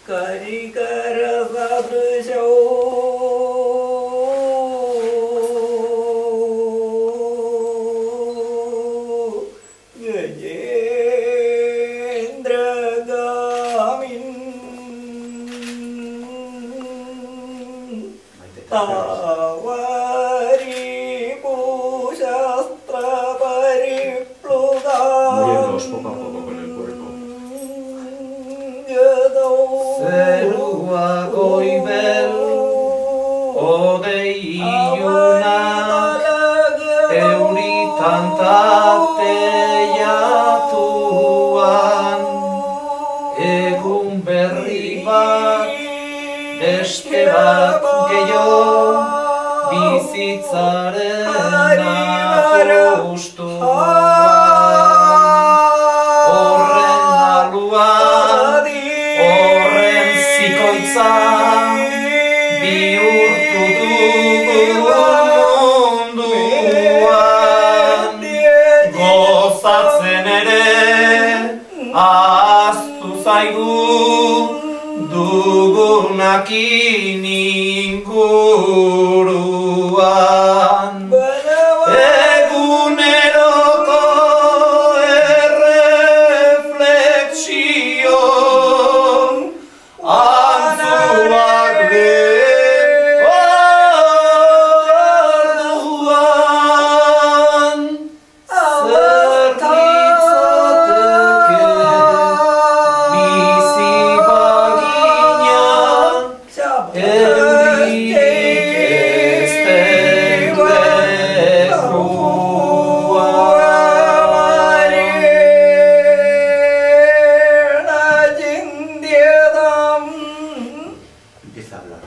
കരികരസദൃശോ ഗജേന്ദ്രഗാമിൻ Zerua goibel, odei ilunak, euri tantateiatuan, egun berri bat, beste bat gehiago, bizitzaren apustuan. Horren aluan, horren zikoitza, bihurtu dugu munduan. Gozatzen ere, ahaztu zaigu, dugunakin inguruan. Eguneroko erreflexio, antzuak orduan. Zer litzateke bizi bagina, eurik ez den lekuan. Empieza a hablar.